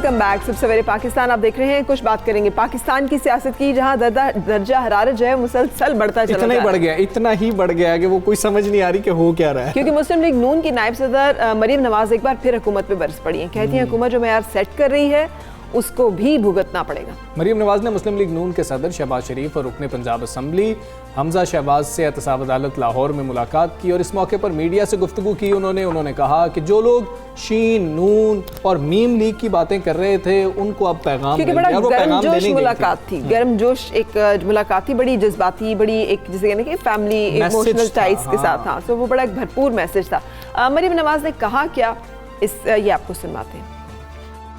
Welcome back. सुबह सवेरे पाकिस्तान आप देख रहे हैं। कुछ बात करेंगे पाकिस्तान की सियासत की, जहां दर्जा हरारत जो है मुसलसल बढ़ता चला इतना ही बढ़ गया कि वो कोई समझ नहीं आ रही कि हो क्या रहा है। क्योंकि मुस्लिम लीग नून की नायब सदर मरीम नवाज एक बार फिर हुकूमत पे बरस पड़ी है। कहती है हुकूमत जो मेयार सेट कर रही है उसको भी भुगतना पड़ेगा। मरीम नवाज ने मुस्लिम लीग नून के सदर शहबाज शरीफ और रुकने पंजाब असम्बली हमजा शहबाज से एहतसाब अदालत लाहौर में मुलाकात की और इस मौके पर मीडिया से गुफ्तगू की। उन्होंने कहा कि जो लोग शीन, नून और मीम लीग की बातें कर रहे थे उनको अब पैगाम क्योंकि बड़ा गर्मजोश मुलाकात थी, गर्मजोश एक मुलाकात थी, बड़ी जज्बाती, बड़ी एक जिसे कहने की फैमिली इमोशनल टाइज के साथ। हाँ, तो वो बड़ा एक भरपूर मैसेज था। मरीम नवाज ने कहा क्या, ये आपको सुनवाते हैं।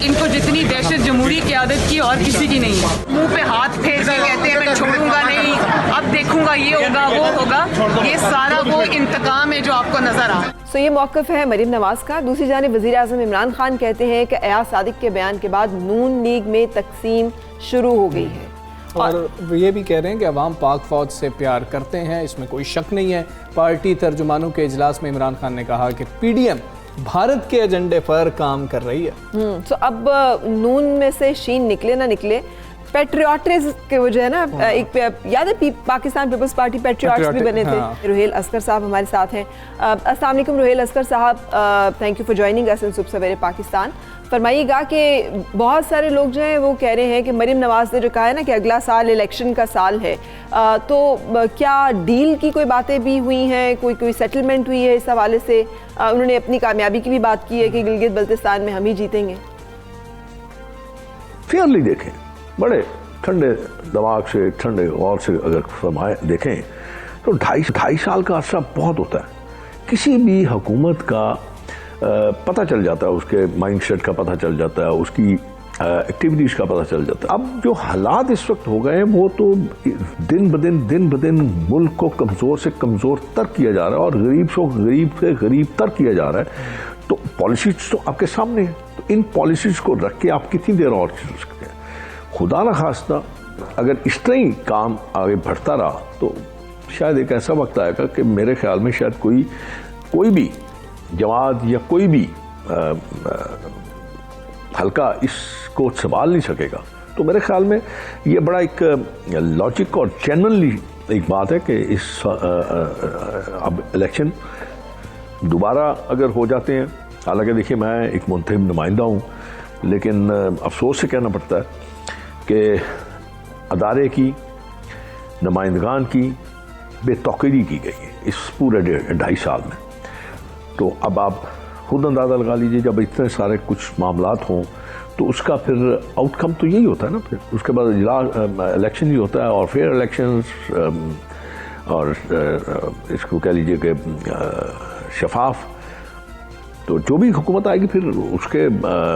इनको जितनी दहशत जमहूरी क़यादत की और किसी की नहीं है। मुंह पे हाथ फेर के कहते हैं मैं छोड़ूंगा नहीं, अब देखूंगा ये होगा वो होगा, ये सारा वो इंतकाम है जो आपको नजर आ। सो ये मौक़िफ़ है मरीम नवाज का। दूसरी जानिब वज़ीर आज़म इमरान खान कहते हैं कि एयाज सादिक के बयान के बाद नून लीग में तकसीम शुरू हो गई है और ये भी कह रहे हैं कि अवाम पाक फौज से प्यार करते हैं, इसमें कोई शक नहीं है। पार्टी तर्जुमानों के इजलास में इमरान खान ने कहा कि PDM भारत के एजेंडे पर काम कर रही है। तो अब नून में से शीन निकले ना निकले, पेट्रियाटिज्म के वजह है ना, एक याद है पाकिस्तान पीपल्स पार्टी पेट्रियाट्स भी बने थे। रुहेल असगर साहब हमारे साथ हैं। अस्सलाम वालेकुम रुहेल असगर साहब, thank you for joining us in सुबह सवेरे पाकिस्तान। फरमाइएगा कि बहुत सारे लोग जो हैं वो कह रहे हैं कि मरीम नवाज ने जो कहा है ना कि अगला साल इलेक्शन का साल है, तो क्या डील की कोई बातें भी हुई हैं, कोई सेटलमेंट हुई है इस हवाले से? उन्होंने अपनी कामयाबी की भी बात की है कि गिलगित बल्तिस्तान में हम ही जीतेंगे। फेयरली देखें, बड़े ठंडे दिमाग से, ठंडे गौर से अगर फरमाए देखें तो ढाई साल का अर्सा बहुत होता है। किसी भी हुकूमत का पता चल जाता है, उसके माइंडसेट का पता चल जाता है, उसकी एक्टिविटीज़ का पता चल जाता है। अब जो हालात इस वक्त हो गए हैं वो तो दिन ब दिन मुल्क को कमज़ोर से कमज़ोर तर किया जा रहा है और गरीब से गरीब तर किया जा रहा है। तो पॉलिसीज तो आपके सामने है, तो इन पॉलिसीज को रख के आप कितनी देर और चल सकते हैं? खुदा न खास्ता अगर इस तरह ही काम आगे बढ़ता रहा तो शायद एक ऐसा वक्त आएगा कि मेरे ख्याल में शायद कोई भी जमात या कोई भी हल्का इसको संभाल नहीं सकेगा। तो मेरे ख्याल में ये बड़ा एक लॉजिक और जेन्युइनली एक बात है कि इस अब इलेक्शन दोबारा अगर हो जाते हैं, हालांकि देखिए मैं एक मुंतखब नुमाइंदा हूँ, लेकिन अफसोस से कहना पड़ता है कि अदारे की नुमाइंदगान की बेतौकीरी की गई है इस पूरे 2.5 साल में। तो अब आप खुद अंदाज़ा लगा लीजिए, जब इतने सारे कुछ मामलात हों तो उसका फिर आउटकम तो यही होता है ना, फिर उसके बाद इलेक्शन ही होता है और फिर इलेक्शंस और इसको कह लीजिए कि शफाफ। तो जो भी हुकूमत आएगी फिर उसके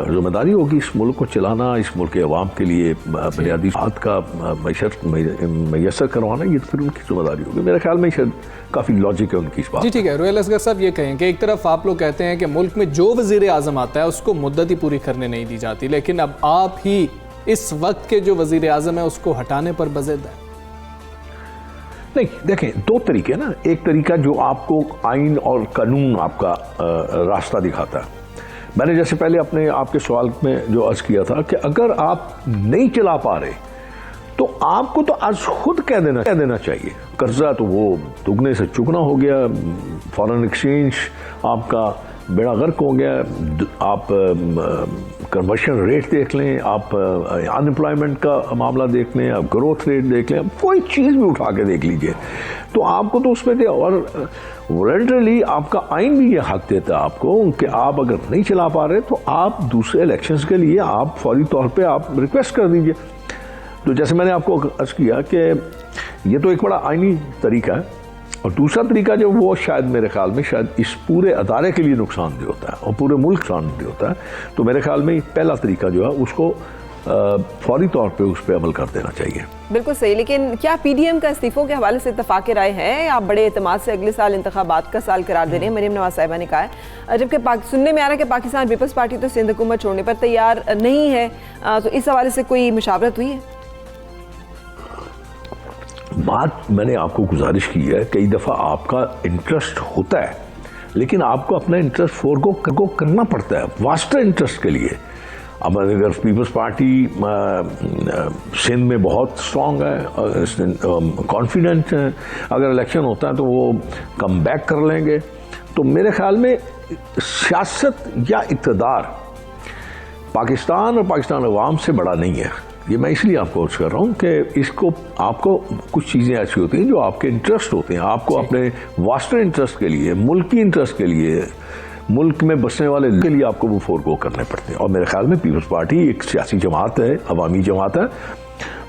जिम्मेदारी होगी इस मुल्क को चलाना, इस मुल्क के अवाम के लिए बुनियादी बात का मैसर करवाना, ये तो फिर उनकी जिम्मेदारी होगी। मेरे ख्याल में शायद काफ़ी लॉजिक है उनकी इस बात। जी ठीक है। रुहेल असगर साहब ये कहें कि एक तरफ आप लोग कहते हैं कि मुल्क में जो वज़ीर आज़म आता है उसको मुद्दत ही पूरी करने नहीं दी जाती, लेकिन अब आप ही इस वक्त के जो वज़ीर आज़म है उसको हटाने पर बज़िद है। नहीं, देखें, दो तरीके ना। एक तरीका जो आपको आइन और कानून आपका रास्ता दिखाता है। मैंने जैसे पहले अपने आपके सवाल में जो अर्ज किया था कि अगर आप नहीं चला पा रहे तो आपको तो आज खुद कह देना चाहिए। कर्जा तो वो दुगने से चुगना हो गया, फॉरेन एक्सचेंज आपका बेड़ा गर्क हो गया, आप कन्वर्शन रेट देख लें, आप अनएम्प्लॉयमेंट का मामला देख लें, आप ग्रोथ रेट देख लें, कोई चीज़ भी उठा के देख लीजिए तो आपको तो उसमें दे। और वॉलंटरली आपका आइन भी ये हक देता है आपको कि आप अगर नहीं चला पा रहे तो आप दूसरे इलेक्शंस के लिए आप फौरी तौर पे आप रिक्वेस्ट कर दीजिए। तो जैसे मैंने आपको अर्ज किया कि ये तो एक बड़ा आइनी तरीका है, और दूसरा तरीका जो वो शायद मेरे ख्याल में शायद इस पूरे अदारे के लिए नुकसानदेह होता है और पूरे मुल्क नुकसानदेह होता है। तो मेरे ख्याल में पहला तरीका जो है उसको फौरी तौर पे उस पर अमल कर देना चाहिए। बिल्कुल सही। लेकिन क्या PDM का इस्तीफों के हवाले से इत्तफाक राय है? आप बड़े एतमाद से अगले साल इंतखाबात का साल करार दे रहे हैं, मरीम नवाज साहिबा ने कहा है, जबकि सुनने में आ रहा है कि पाकिस्तान पीपल्स पार्टी तो सिंध हुकूमत छोड़ने पर तैयार नहीं है। तो इस हवाले से कोई मुशावरत हुई है? बात मैंने आपको गुजारिश की है, कई दफ़ा आपका इंटरेस्ट होता है लेकिन आपको अपना इंटरेस्ट फोरगो करना पड़ता है वास्टर इंटरेस्ट के लिए। अब अगर पीपल्स पार्टी सिंध में बहुत स्ट्रांग है, कॉन्फिडेंट है, अगर इलेक्शन होता है तो वो कम बैक कर लेंगे। तो मेरे ख्याल में सियासत या इक़्तिदार पाकिस्तान और पाकिस्तान अवाम से बड़ा नहीं है। ये मैं इसलिए आपको अर्ज कर रहा हूँ कि इसको आपको कुछ चीज़ें ऐसी होती हैं जो आपके इंटरेस्ट होते हैं, आपको अपने वास्टर इंटरेस्ट के लिए, मुल्की इंटरेस्ट के लिए, मुल्क में बसने वाले के लिए आपको वो फोरगो करने पड़ते हैं। और मेरे ख्याल में पीपल्स पार्टी एक सियासी जमात है, अवामी जमात है,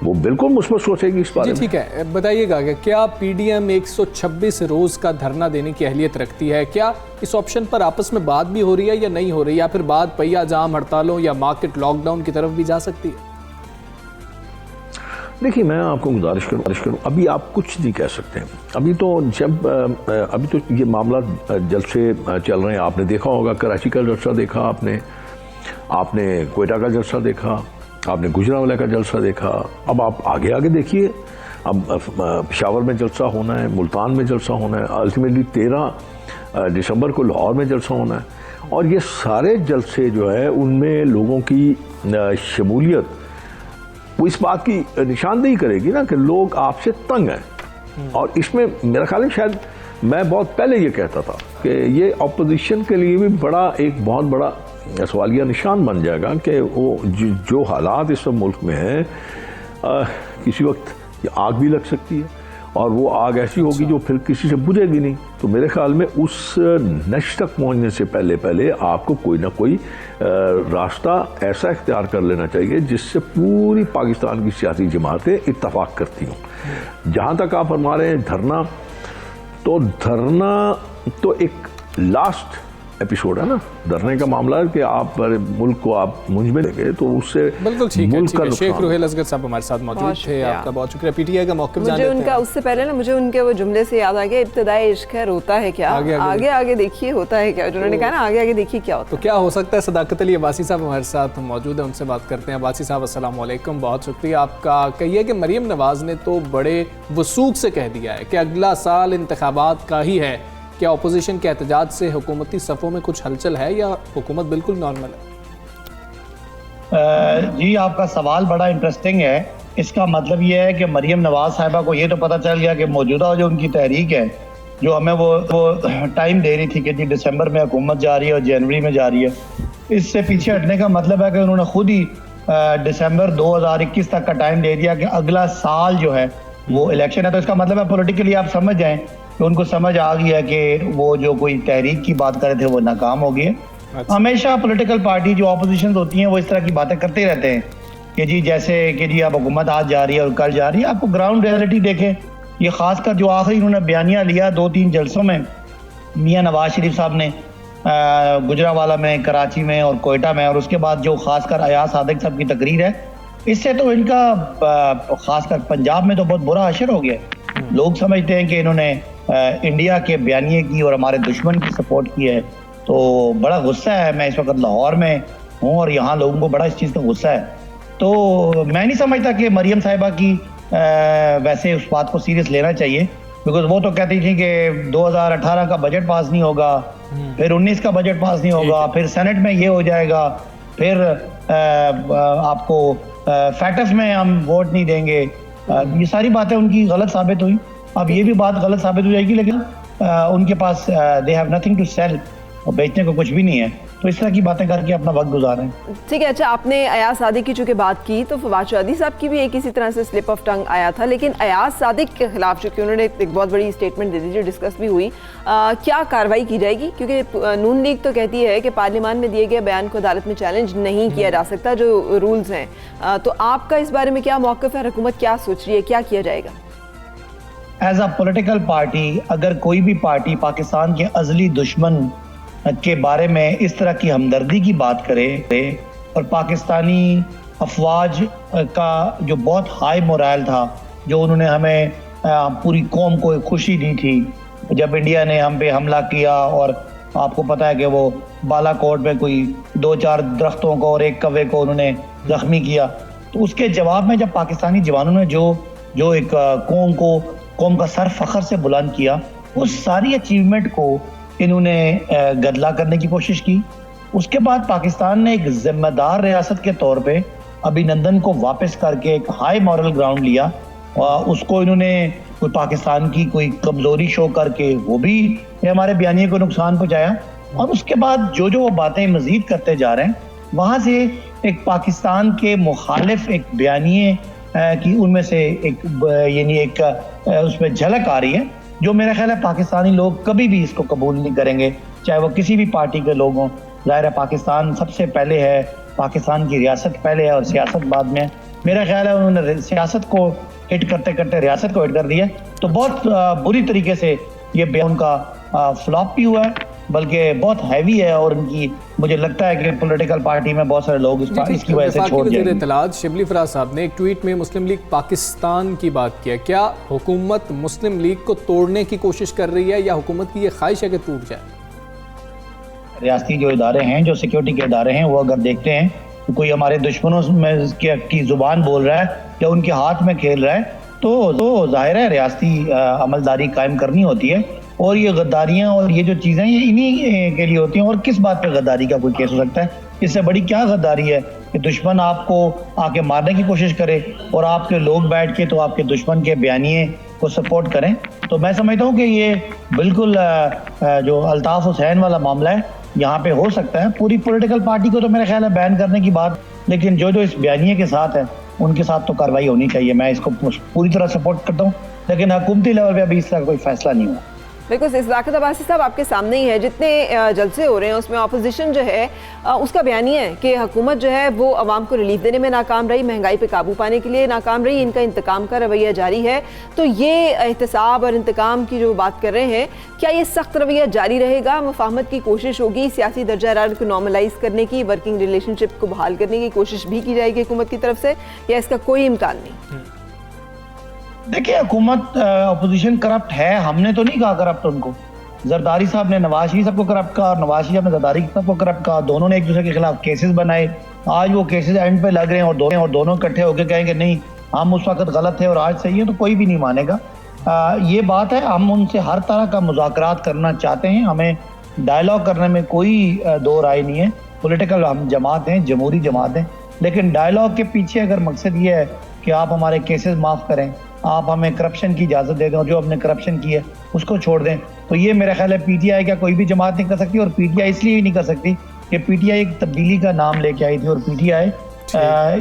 वो बिल्कुल मुस्बत सोचेगी इस बारे में। ठीक है, बताइएगा कि क्या पीडीएम 126 रोज का धरना देने की अहलियत रखती है? क्या इस ऑप्शन पर आपस में बात भी हो रही है या नहीं हो रही, या फिर बात पहिया जाम, हड़तालों या मार्केट लॉकडाउन की तरफ भी जा सकती है? देखिए, मैं आपको गुजारिश करूं, अभी आप कुछ नहीं कह सकते। अभी तो ये मामला जल्द से चल रहे हैं। आपने देखा होगा कराची का जलसा देखा, आपने क्वेटा का जलसा देखा, आपने गुजरांवाला का जलसा देखा। अब आप आगे आगे देखिए, अब पेशावर में जलसा होना है, मुल्तान में जलसा होना है, अल्टीमेटली 13 दिसंबर को लाहौर में जलसा होना है। और ये सारे जलसे जो है उनमें लोगों की शमूलियत वो इस बात की निशानदेही करेगी ना कि लोग आपसे तंग हैं। और इसमें मेरा ख्याल है, शायद मैं बहुत पहले ये कहता था कि ये अपोजिशन के लिए भी एक बहुत बड़ा सवालिया निशान बन जाएगा कि वो जो हालात इस मुल्क में हैं, किसी वक्त आग भी लग सकती है और वो आग ऐसी होगी जो फिर किसी से बुझेगी नहीं। तो मेरे ख्याल में उस नश तक पहुंचने से पहले आपको कोई ना कोई रास्ता ऐसा इख्तियार कर लेना चाहिए जिससे पूरी पाकिस्तान की सियासी जमातें इत्तफाक करती हों। जहाँ तक आप फरमा रहे हैं धरना तो एक लास्ट एपिसोड है ना, धरने का मामला है कि आप मुल्क को आप मुंझ में लेंगे तो उससे बिल्कुल ठीक है। मुल्क का शेख रुहेल असगर साहब हमारे साथ मौजूद थे, आपका बहुत शुक्रिया। पीटीआई का मौक़िफ़ जान लेते हैं। उनका उससे पहले ना मुझे उनके वो जुमले से याद आ गया, इब्तिदाई इश्क है रोता है क्या, आगे आगे देखिए होता है क्या। उन्होंने कहा ना आगे आगे देखिए क्या होता है। तो क्या हो सकता है? सदाकत अली अब्बासी साहब हमारे साथ मौजूद है, उनसे बात करते हैं। अब्बासी साहब अस्सलाम वालेकुम, बहुत शुक्रिया आपका। कहिए कि मरियम नवाज ने तो बड़े वसूख से कह दिया है कि अगला साल इंतखाबात का ही है। क्या अपोजिशन के एहतजाज से हुकूमती सफ़ों में कुछ हलचल है या हुकूमत बिल्कुल नॉर्मल है? जी, आपका सवाल बड़ा इंटरेस्टिंग है। इसका मतलब ये है कि मरियम नवाज साहिबा को ये तो पता चल गया कि मौजूदा जो उनकी तहरीक है, जो हमें वो टाइम दे रही थी कि जी दिसंबर में हुकूमत जा रही है और जनवरी में जा रही है, इससे पीछे हटने का मतलब है कि उन्होंने खुद ही दिसंबर 2021 तक का टाइम दे दिया कि अगला साल जो है वो इलेक्शन है। तो इसका मतलब है पॉलिटिकली आप समझ जाएं कि उनको समझ आ गई है कि वो जो कोई तहरीक की बात कर रहे थे वो नाकाम हो गई है। हमेशा पॉलिटिकल पार्टी जो ऑपोजिशन होती हैं वो इस तरह की बातें करते ही रहते हैं कि जी जैसे कि जी अब हुकूमत आज जा रही है और कल जा रही है। आपको ग्राउंड रियलिटी देखें, ये खासकर जो आखिरी उन्होंने बयानिया लिया 2-3 जलसों में मियाँ नवाज शरीफ साहब ने गुजरांवाला में, कराची में और कोयटा में, और उसके बाद जो खासकर अयाज सादिक साहब की तकरीर है, इससे तो इनका खासकर पंजाब में तो बहुत बुरा असर हो गया। लोग समझते हैं कि इन्होंने इंडिया के बयानिए की और हमारे दुश्मन की सपोर्ट की है, तो बड़ा गुस्सा है। मैं इस वक्त लाहौर में हूँ और यहाँ लोगों को बड़ा इस चीज़ का गुस्सा है। तो मैं नहीं समझता कि मरियम साहिबा की वैसे उस बात को सीरियस लेना चाहिए, बिकॉज वो तो कहती थी कि 2018 का बजट पास नहीं होगा, फिर 19 का बजट पास नहीं होगा, फिर सेनेट में ये हो जाएगा, फिर आपको फैक्ट्स में हम वोट नहीं देंगे। ये सारी बातें उनकी गलत साबित हुई। अब ये भी बात गलत साबित हो जाएगी, लेकिन उनके पास they have nothing to sell, और बेचने को कुछ भी नहीं है, तो इस तरह की बातें करके अपना वक्त गुजारें। ठीक है। अच्छा, आपने अयाज सादिक की चूंकि बात की, तो फवाद चौधरी साहब की भी एक इसी तरह से स्लिप ऑफ टंग आया था, लेकिन अयाज सादिक के खिलाफ चूंकि उन्होंने एक बहुत बड़ी स्टेटमेंट दे दी जो डिस्कस भी हुई, क्या कार्रवाई की जाएगी? क्योंकि नून लीग तो कहती है कि पार्लियामान में दिए गए बयान को अदालत में चैलेंज नहीं किया जा सकता, जो रूल्स हैं। तो आपका इस बारे में क्या मौक़िफ़ है? हुकूमत क्या सोच रही है, क्या किया जाएगा? एज अ पॉलिटिकल पार्टी, अगर कोई भी पार्टी पाकिस्तान के अज़ली दुश्मन के बारे में इस तरह की हमदर्दी की बात करे और पाकिस्तानी अफवाज का जो बहुत हाई मोरल था, जो उन्होंने हमें पूरी कौम को खुशी दी थी जब इंडिया ने हम पे हमला किया, और आपको पता है कि वो बालाकोट में कोई 2-4 दरख्तों को और एक कौवे को उन्होंने जख्मी किया, तो उसके जवाब में जब पाकिस्तानी जवानों ने जो एक कौम का सर फख्र से बुलंद किया, उस सारी अचीवमेंट को इन्होंने गदला करने की कोशिश की। उसके बाद पाकिस्तान ने एक जिम्मेदार रियासत के तौर पे अभिनंदन को वापस करके एक हाई मॉरल ग्राउंड लिया और उसको इन्होंने कोई पाकिस्तान की कोई कमजोरी शो करके वो भी हमारे बयानिए को नुकसान पहुंचाया। और उसके बाद जो वो बातें मजीद करते जा रहे हैं, वहाँ से एक पाकिस्तान के मुखालिफ एक बयानिए की उनमें से एक यानी एक उसमें झलक आ रही है, जो मेरा ख्याल है पाकिस्तानी लोग कभी भी इसको कबूल नहीं करेंगे, चाहे वो किसी भी पार्टी के लोग हों। ज़ाहिर है पाकिस्तान सबसे पहले है, पाकिस्तान की रियासत पहले है और सियासत बाद में। मेरा ख्याल है उन्होंने सियासत को हिट करते करते रियासत को हिट कर दिया, तो बहुत बुरी तरीके से ये बयान उनका फ्लॉप भी हुआ है, बल्कि बहुत हैवी है। और उनकी मुझे लगता है कि पॉलिटिकल पार्टी में बहुत सारे लोग इसकी वजह से छोड़ जाएंगे। इत्तलात शिबली फराज साहब ने एक ट्वीट में मुस्लिम लीग पाकिस्तान की बात किया। क्या हुकूमत मुस्लिम लीग को तोड़ने की कोशिश कर रही है या हुकूमत की ये ख्वाहिश है कि टूट जाए? रियासती जो इदारे हैं, जो सिक्योरिटी के इदारे हैं, वो अगर देखते हैं तो कोई हमारे दुश्मनों में की जुबान बोल रहा है या उनके हाथ में खेल रहा है, तो जाहिर है रियासती अमलदारी कायम करनी होती है। और ये गद्दारियाँ और ये जो चीज़ें ये इन्हीं के लिए होती हैं। और किस बात पे गद्दारी का कोई केस हो सकता है? इससे बड़ी क्या गद्दारी है कि दुश्मन आपको आके मारने की कोशिश करे और आपके लोग बैठ के तो आपके दुश्मन के बयानिए को सपोर्ट करें। तो मैं समझता हूँ कि ये बिल्कुल जो अल्ताफ़ हुसैन वाला मामला है, यहाँ पे हो सकता है। पूरी पॉलिटिकल पार्टी को तो मेरा ख्याल है बैन करने की बात, लेकिन जो इस बयानिए के साथ है उनके साथ तो कार्रवाई होनी चाहिए। मैं इसको पूरी तरह सपोर्ट करता हूँ, लेकिन हुकूमती लेवल पे अभी इसका कोई फैसला नहीं हुआ। बिल्कुल सिद्दाक़त अब्बासी साहब आपके सामने ही है, जितने जलसे हो रहे हैं उसमें अपोजिशन जो है उसका बयानिया है कि हुकूमत जो है वो अवाम को रिलीफ देने में नाकाम रही, महंगाई पे काबू पाने के लिए नाकाम रही, इनका इंतकाम का रवैया जारी है। तो ये एहतसाब और इंतकाम की जो बात कर रहे हैं, क्या ये सख्त रवैया जारी रहेगा? मुफाहमत की कोशिश होगी, सियासी दर्जा हरारत को नॉर्मलाइज करने की, वर्किंग रिलेशनशिप को बहाल करने की कोशिश भी की जाएगी हुकूमत की तरफ से, या इसका कोई इम्कान नहीं? देखिए, हुकूमत अपोजिशन करप्ट है, हमने तो नहीं कहा करप्ट उनको। जरदारी साहब ने नवाज शरीफ साहब को करप्ट कहा और नवाज साहब ने जरदारी साहब को करप्ट कहा। दोनों ने एक दूसरे के खिलाफ केसेस बनाए। आज वो केसेस एंड पे लग रहे हैं और दोनों इकट्ठे होकर कहेंगे नहीं हम उस वक्त गलत थे और आज सही है, तो कोई भी नहीं मानेगा। ये बात है, हम उनसे हर तरह का मुज़ाकरात करना चाहते हैं, हमें डायलॉग करने में कोई दो राय नहीं है। पॉलिटिकल हम जमात हैं, जमहूरी जमात हैं, लेकिन डायलॉग के पीछे अगर मकसद ये है कि आप हमारे केसेस माफ़ करें, आप हमें करप्शन की इजाज़त दे दें और जो हमने करप्शन की है उसको छोड़ दें, तो ये मेरा ख्याल है पीटीआई का कोई भी जमात नहीं कर सकती। और पीटीआई इसलिए नहीं कर सकती कि पीटीआई एक तब्दीली का नाम लेके आई थी और पीटीआई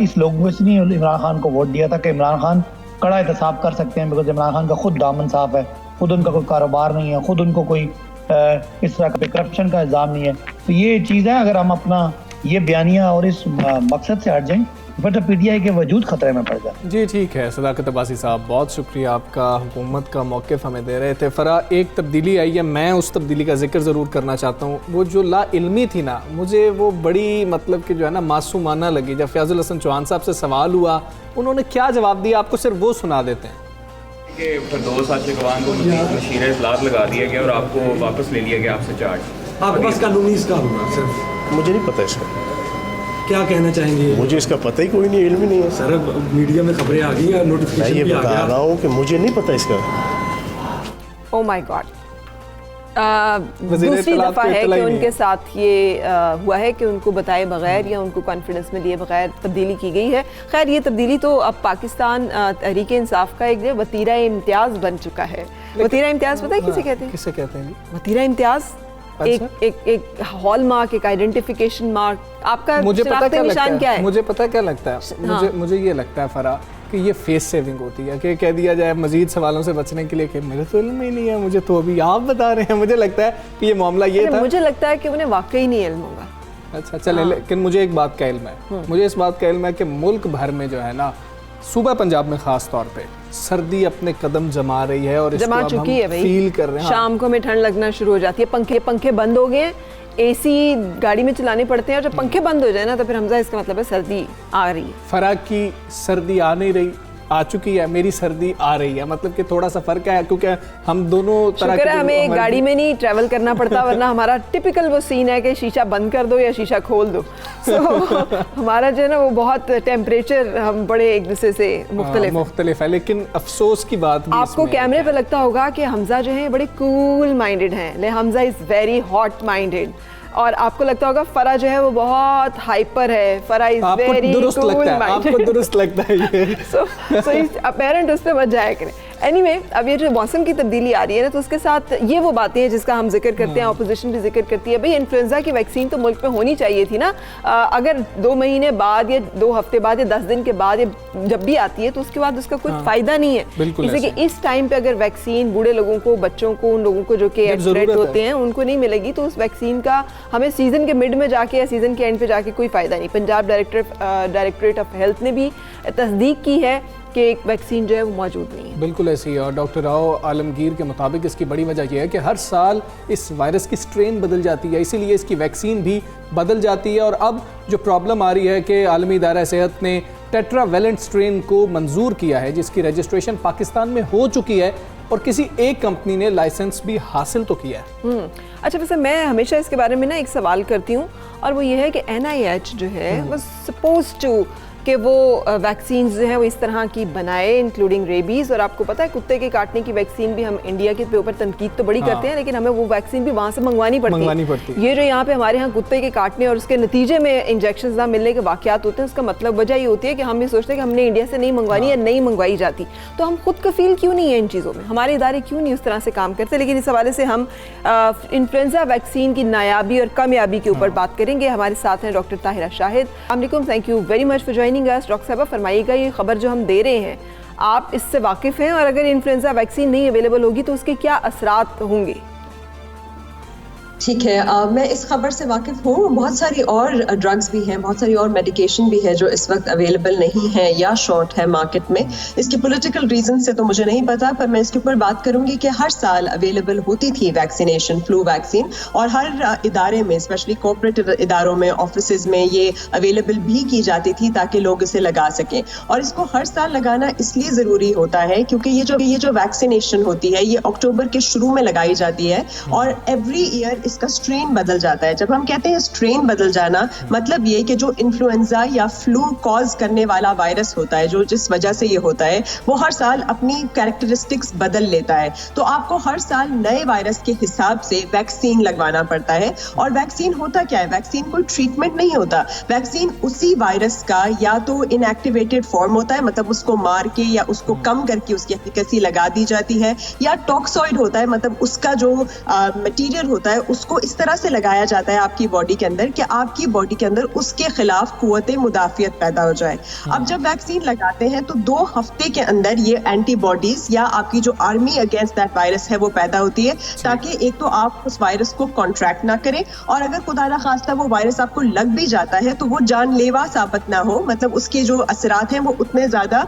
इस लोगों से नहीं इमरान खान को वोट दिया था कि इमरान खान कड़ा एहतसाब कर सकते हैं, बिकॉज इमरान खान का खुद दामन साफ है, खुद उनका कोई कारोबार नहीं है, खुद उनको कोई इस तरह का करप्शन का इल्ज़ाम नहीं है। तो ये चीज़ है, अगर हम अपना ये बयानिया और इस मकसद से हट जाएं फिर तो पीटीआई के वजूद खतरे में पड़ जाए। जी ठीक है, सदाकत अब्बासी साहब बहुत शुक्रिया आपका, हुकूमत का मौक़िफ़ हमें दे रहे थे। फ़रा एक तब्दीली आई है, मैं उस तब्दीली का जिक्र ज़रूर करना चाहता हूँ। वो जो ला इल्मी थी ना, मुझे वो बड़ी मतलब कि जो है ना मासूमाना लगी। जब फयाजुल हसन चौहान साहब से सवाल हुआ, उन्होंने क्या जवाब दिया आपको सिर्फ वो सुना देते हैं कि फिरदौस आशिक़वान को नशीर इतलात लगा दिया गया और आपको वापस ले लिया गया आपसे चार्ज। आपके पास कानूनी इसका होगा सिर्फ? मुझे नहीं पता इसका, क्या कहना चाहेंगे? मुझे इसका पता ही कोई नहीं, इल्म ही नहीं है सर। मीडिया में खबरें आ गई हैं, नोटिफिकेशन भी आ गया। मैं ये बता रहा हूँ कि मुझे नहीं पता इसका। Oh my God. दूसरी दफ़ा है कि उनके साथ ये हुआ है कि उनको बताए बगैर या उनको कॉन्फिडेंस में लिए बगैर तब्दीली की गई है। खैर, ये तब्दीली तो अब पाकिस्तान तहरीक इंसाफ का एक वतीरा इम्तियाज़ बन चुका है। वतीरा इम्तियाज़ पता है किसे कहते हैं? किसे कहते हैं? वतीरा इम्तियाज़ एक हॉल मार्क, एक आइडेंटिफिकेशन मार्क। आपका मुझे पता क्या लगता है? क्या है? मुझे पता क्या लगता है? मुझे ये लगता है फ़रा कि ये फेस सेविंग होती है कि कह दिया जाए मजीद सवालों से बचने के लिए कि मेरे तो इल्म ही नहीं है, मुझे तो अभी आप बता रहे हैं। मुझे लगता है कि ये मामला ये था। मुझे लगता है कि उन्हें वाकई नहीं इल्म होगा। अच्छा चले, लेकिन मुझे एक बात का इल्म है, मुझे इस बात का इल्म है कि मुल्क भर में जो है ना, सूबा पंजाब में खास तौर पे सर्दी अपने कदम जमा रही है और जमा चुकी है भाई। फील कर रहे हैं। शाम को हमें ठंड लगना शुरू हो जाती है, पंखे बंद हो गए, एसी गाड़ी में चलाने पड़ते हैं, और जब पंखे बंद हो जाए ना तो फिर हमजा इसका मतलब है सर्दी आ रही है। फराक की सर्दी आ नहीं रही, आ चुकी है, मेरी सर्दी आ रही है, मतलब कि थोड़ा सा फर्क है क्योंकि हम दोनों तरह के हमें गाड़ी में नहीं ट्रैवल करना पड़ता, वरना हमारा टिपिकल वो सीन है कि शीशा बंद कर दो या शीशा खोल दो। हमारा जो है ना वो बहुत टेम्परेचर हम बड़े एक दूसरे से मुख्तलिफ है। लेकिन अफसोस की बात आपको कैमरे पे लगता होगा कि हमजा जो है बड़े कूल माइंडेड हैं, Hamza is very hot minded. और आपको लगता होगा फरा जो है वो बहुत हाइपर है, फरा इज वेरी दुरुस्त लगता है, आपको दुरुस्त लगता है ये। सो अपेरेंट उस पे मत जाया करें। एनीवे, अब ये जो मौसम की तब्दीली आ रही है ना, तो उसके साथ ये वो बातें हैं जिसका हम जिक्र करते हैं, अपोजिशन भी जिक्र करती है। भाई इन्फ्लुएंजा की वैक्सीन तो मुल्क में होनी चाहिए थी ना। अगर 2 महीने बाद या 2 हफ्ते बाद या 10 दिन के बाद या जब भी आती है तो उसके बाद उसका कोई फायदा नहीं है। जैसे कि इस टाइम पे अगर वैक्सीन बूढ़े लोगों को, बच्चों को, उन लोगों को जो कि एट होते हैं उनको नहीं मिलेगी, तो उस वैक्सीन का हमें सीजन के मिड में जाके या सीजन के एंड पे जाके कोई फायदा नहीं। पंजाब डायरेक्टरेट ऑफ हेल्थ ने भी तस्दीक की है कि एक वैक्सीन जो है वो मौजूद नहीं है। बिल्कुल ऐसी है। और डॉक्टर राव आलमगीर के मुताबिक इसकी बड़ी वजह यह है कि हर साल इस वायरस की स्ट्रेन बदल जाती है, इसीलिए इसकी वैक्सीन भी बदल जाती है। और अब जो प्रॉब्लम आ रही है कि आलमी इदारा सेहत ने टेट्रावेलेंट स्ट्रेन को मंजूर किया है, जिसकी रजिस्ट्रेशन पाकिस्तान में हो चुकी है और किसी एक कंपनी ने लाइसेंस भी हासिल तो किया है। अच्छा, वैसे मैं हमेशा इसके बारे में ना एक सवाल करती हूँ, और वो ये है कि NIH जो है वो सपोज टू कि वो वैक्सीन जो है वो इस तरह की बनाए, इंक्लूडिंग रेबीज़। और आपको पता है कुत्ते के काटने की वैक्सीन भी हम इंडिया के ऊपर तनकीद तो बड़ी करते हैं, लेकिन हमें वो वैक्सीन भी वहाँ से मंगवानी पड़ती है। ये जो यहाँ पे हमारे यहाँ कुत्ते के काटने और उसके नतीजे में इंजेक्शन ना मिलने के वाक़यात होते हैं, उसका मतलब वजह ये होती है कि हम ये सोचते हैं कि हमने इंडिया से नहीं मंगवानी या नहीं मंगवाई जाती। तो हम खुद कफील क्यों नहीं है इन चीज़ों में, हमारे इदारे क्यों नहीं उस तरह से काम करते। लेकिन इस हवाले से हम इन्फ्लुएंजा वैक्सीन की नायाबी और कामयाबी के ऊपर बात करेंगे। हमारे साथ हैं डॉक्टर ताहिरा शाहिद। अस्सलाम वालेकुम, thank you very much for joining us. Doctor साहब फरमाइएगा, ये खबर जो हम दे रहे हैं आप इससे वाकिफ़ हैं, और अगर इन्फ्लुएंजा वैक्सीन नहीं अवेलेबल होगी तो उसके क्या असरात होंगे? ठीक है, मैं इस खबर से वाकिफ़ हूँ। बहुत सारी और ड्रग्स भी हैं, बहुत सारी और मेडिकेशन भी है जो इस वक्त अवेलेबल नहीं है या शॉर्ट है मार्केट में। इसके पॉलिटिकल रीजन से तो मुझे नहीं पता, पर मैं इसके ऊपर बात करूंगी कि हर साल अवेलेबल होती थी वैक्सीनेशन, फ्लू वैक्सीन, और हर इदारे में, स्पेशली कॉर्पोरेट इदारों में, ऑफिस में ये अवेलेबल भी की जाती थी ताकि लोग इसे लगा सकें। और इसको हर साल लगाना इसलिए ज़रूरी होता है क्योंकि ये जो वैक्सीनेशन होती है ये अक्टूबर के शुरू में लगाई जाती है, और एवरी ईयर इसका स्ट्रेन बदल जाता है। जब हम कहते हैं स्ट्रेन बदल जाना, मतलब ये कि जो इन्फ्लुएंजा या फ्लू कॉज करने वाला वायरस होता है, जो जिस वजह से ये होता है, वो हर साल अपनी कैरेक्टरिस्टिक्स बदल लेता है। तो आपको हर साल नए वायरस के हिसाब से वैक्सीन लगवाना पड़ता है। और वैक्सीन होता क्या है? वैक्सीन कोई ट्रीटमेंट नहीं होता। वैक्सीन उसी वायरस का या तो इनएक्टिवेटेड फॉर्म होता है, मतलब उसको मार के या उसको कम करके उसकी एफिकेसी लगा दी जाती है, या टॉक्सॉइड होता है, मतलब उसका जो मटीरियल होता है उसको इस तरह से लगाया जाता है आपकी बॉडी के अंदर कि आपकी बॉडी के अंदर उसके खिलाफ कुव्वते मुदाफियत पैदा हो जाए। अब जब वैक्सीन लगाते हैं तो 2 हफ्ते के अंदर ये एंटीबॉडीज या आपकी जो आर्मी अगेंस्ट दैट वायरस है वो पैदा होती है, ताकि एक तो आप उस वायरस को कॉन्ट्रैक्ट ना करें, और अगर खुदा ना खास्ता वो वायरस आपको लग भी जाता है तो वो जानलेवा साबित ना हो, मतलब उसके जो असरात हैं वो उतने ज्यादा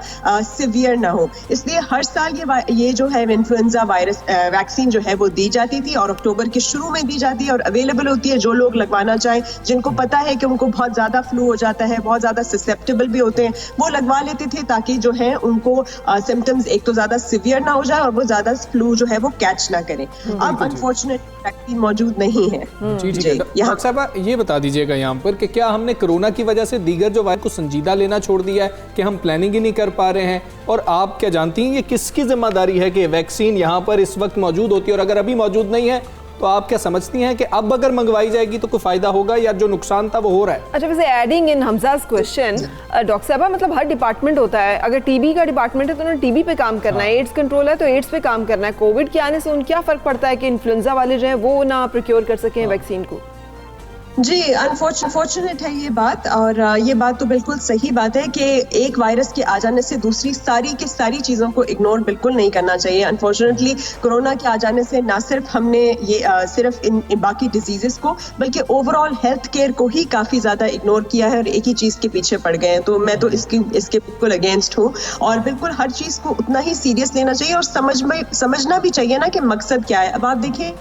सिवियर ना हो। इसलिए हर साल ये जो है इन्फ्लुएंजा वायरस वैक्सीन जो है वो दी जाती थी, और अक्टूबर के शुरू में दी जाती है और अवेलेबल होती है। जो लोग लगवाना चाहें, जिनको पता है कि उनको बहुत ज्यादा फ्लू हो जाता है, बहुत ज्यादा ससेप्टेबल भी होते हैं, वो लगवा लेते थे ताकि जो है उनको सिम्टम्स एक तो ज्यादा सिवियर ना हो जाए और वो ज्यादा फ्लू जो है वो कैच ना करें। अब अनफॉर्चुनेटली वैक्सीन मौजूद नहीं है। डॉक्टर साहब ये बता दीजिएगा यहाँ पर कि क्या हमने कोरोना की वजह से दीगर जो वायरस को संजीदा लेना छोड़ दिया है, कि हम प्लानिंग ही नहीं कर पा रहे हैं? और आप क्या जानती हैं ये किसकी जिम्मेदारी है कि वैक्सीन यहाँ पर इस वक्त मौजूद होती है, और अगर अभी मौजूद नहीं है तो आप क्या समझती हैं कि अब अगर मंगवाई जाएगी तो कोई फायदा होगा या जो नुकसान था वो हो रहा है? अच्छा, वैसे adding in Hamza's question, doctor साहब, मतलब हर डिपार्टमेंट होता है। अगर टीबी का डिपार्टमेंट है तो उन्होंने टीबी पे काम करना है, एड्स कंट्रोल है तो एड्स पे काम करना है। कोविड के आने से उन क्या फर्क पड़ता है कि इन्फ्लुएंजा वाले जो है वो ना प्रोक्योर कर सकें वैक्सीन को? जी, अनफॉर्चुनेट है ये बात, और ये बात तो बिल्कुल सही बात है कि एक वायरस के आ जाने से दूसरी सारी की सारी चीज़ों को इग्नोर बिल्कुल नहीं करना चाहिए। अनफॉर्चुनेटली कोरोना के आ जाने से ना सिर्फ हमने ये सिर्फ इन बाकी डिजीज़ेस को, बल्कि ओवरऑल हेल्थ केयर को ही काफ़ी ज़्यादा इग्नोर किया है और एक ही चीज़ के पीछे पड़ गए हैं। तो मैं तो इसके बिल्कुल अगेंस्ट हूँ, और बिल्कुल हर चीज़ को उतना ही सीरियस लेना चाहिए और समझना भी चाहिए ना कि मकसद क्या है। अब आप देखिए,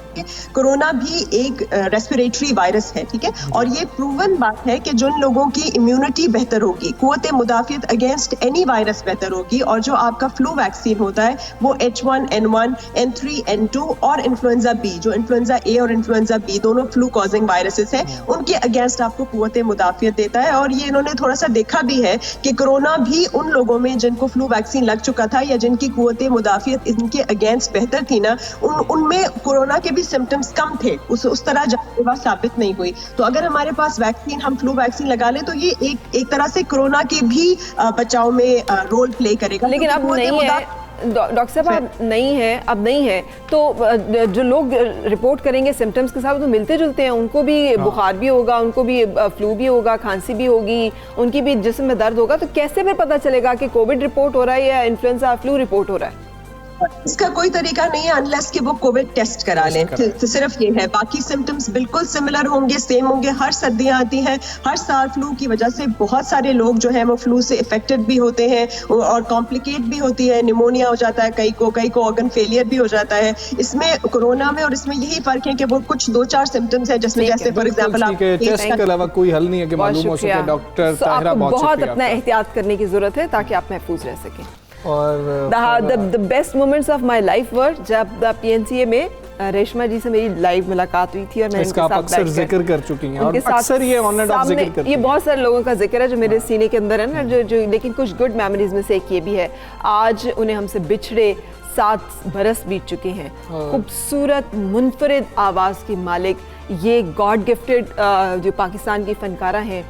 कोरोना भी एक रेस्पिरेटरी वायरस है, ठीक है, है। और ये प्रूवन बात है कि जिन लोगों की इम्यूनिटी बेहतर होगी, कुव्वत मुदाफियत अगेंस्ट एनी वायरस बेहतर होगी, और जो आपका फ्लू वैक्सीन होता है वो H1N1, N3, N2 और इन्फ्लुएंजा बी, जो इन्फ्लुएंजा ए और इन्फ्लुएंजा बी दोनों फ्लू कॉजिंग वायरसेस हैं, उनके अगेंस्ट आपको कुव्वत मुदाफियत देता है। और ये इन्होंने थोड़ा सा देखा भी है कि कोरोना भी उन लोगों में जिनको फ्लू वैक्सीन लग चुका था या जिनकी कुव्वत मुदाफियत इनके अगेंस्ट बेहतर थी ना, उनमें कोरोना के भी सिम्टम्स कम थे, उस तरह जानलेवा साबित नहीं हुई। तो अगर हमारे पास वैक्सीन, हम फ्लू वैक्सीन लगा लें तो ये एक तरह से कोरोना के भी बचाव में रोल प्ले करेगा। लेकिन अब नहीं है डॉक्टर साहब, अब नहीं है तो जो लोग रिपोर्ट करेंगे सिम्टम्स के साथ तो मिलते जुलते हैं, उनको भी बुखार भी होगा, उनको भी फ्लू भी होगा, खांसी भी होगी, उनकी भी जिस्म में दर्द होगा, तो कैसे फिर पता चलेगा कि कोविड रिपोर्ट हो रहा है या इन्फ्लुएंजा फ्लू रिपोर्ट हो रहा है? इसका कोई तरीका नहीं है अनलेस कि वो कोविड टेस्ट करा लें, तो सिर्फ ये है। बाकी सिम्टम्स बिल्कुल सिमिलर होंगे, सेम होंगे। हर सर्दियां आती हैं, हर साल फ्लू की वजह से बहुत सारे लोग जो हैं वो फ्लू से इफेक्टेड भी होते हैं और कॉम्प्लिकेट भी होती है, निमोनिया हो जाता है, कई को ऑर्गन फेलियर भी हो जाता है। इसमें कोरोना में और इसमें यही फर्क है कि वो कुछ 2-4 सिम्टम्स है, जिसमें जैसे फॉर एग्जांपल टेस्ट के अलावा कोई हल नहीं है कि मालूम हो सके। डॉक्टर ताहिरा, बहुत अपना एहतियात करने की जरूरत है ताकि आप महफूज रह सकें। और the best moments of my life were जब PNCA में रेशमा जी से मेरी लाइव मुलाकात हुई थी और मैं इनके साथ अक्सर जिक्र कर चुकी हैं और अक्सर ये ऑनर ऑफ जिक्र करती हैं। ये बहुत सारे लोगों का जिक्र है जो मेरे सीने के अंदर है ना, जो लेकिन कुछ गुड मेमोरीज में से एक ये भी है, आज उन्हें हमसे बिछड़े 7 बरस बीत चुके हैं। खूबसूरत मुनफरिद आवाज़ की मालिक, ये गॉड गिफ्टेड जो पाकिस्तान की फनकारा हैं,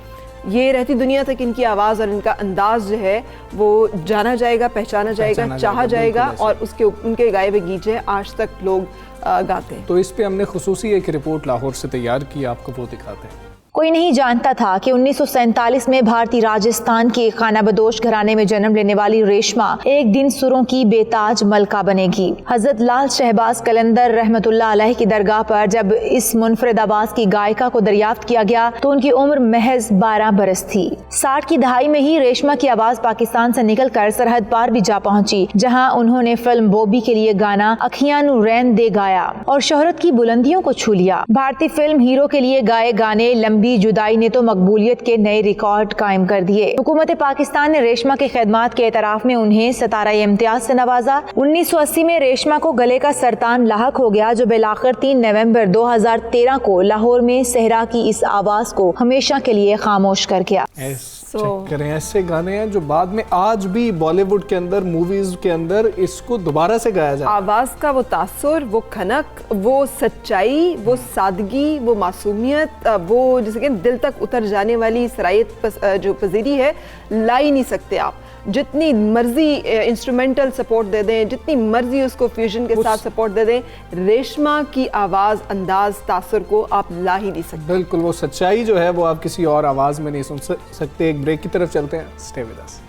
ये रहती दुनिया तक इनकी आवाज़ और इनका अंदाज जो है वो जाना जाएगा, पहचाना जाएगा, चाहा जाएगा, और उनके गाए हुए गीत जो है आज तक लोग गाते हैं। तो इस पे हमने खुसूसी एक रिपोर्ट लाहौर से तैयार की, आपको वो दिखाते हैं। कोई नहीं जानता था कि 1947 में भारतीय राजस्थान के खानाबदोश घराने में जन्म लेने वाली रेशमा एक दिन सुरों की बेताज मलका बनेगी। हजरत लाल शहबाज कलंदर रहमतुल्लाह अलैह की दरगाह पर जब इस मुनफरिद आवाज की गायिका को दरियाफ्त किया गया तो उनकी उम्र महज 12 बरस थी। 60 की दहाई में ही रेशमा की आवाज पाकिस्तान से निकलकर सरहद पार भी जा पहुंची, जहां उन्होंने फिल्म बॉबी के लिए गाना अखियां नू रैन दे गाया और शोहरत की बुलंदियों को छू लिया। भारतीय फिल्म हीरो के लिए गाए गाने लंबी जुदाई ने तो मकबूलियत के नए रिकॉर्ड कायम कर दिए। हुकूमत पाकिस्तान ने रेशमा के खिदमात के एतराफ में उन्हें सितारा इम्तियाज से नवाजा। 1980 में रेशमा को गले का सरतान लाहक हो गया, जो बिलाखिर 3 नवंबर 2013 को लाहौर में सहरा की इस आवाज को हमेशा के लिए खामोश कर गया। चेक करें, ऐसे गाने हैं जो बाद में आज भी बॉलीवुड के अंदर, मूवीज के अंदर इसको दोबारा से गाया जाता है। आवाज का वो तासुर, वो खनक, वो सच्चाई, वो सादगी, वो मासूमियत, वो जैसे कि दिल तक उतर जाने वाली सरायत जो पजीरी है, ला ही नहीं सकते आप। जितनी मर्जी इंस्ट्रूमेंटल सपोर्ट दे दें, जितनी मर्जी उसको फ्यूजन के साथ सपोर्ट दे दें, रेशमा की आवाज़, अंदाज, तासुर को आप ला ही नहीं सकते। बिल्कुल, वो सच्चाई जो है वो आप किसी और आवाज़ में नहीं सुन सकते। एक ब्रेक की तरफ चलते हैं, स्टे विद अस।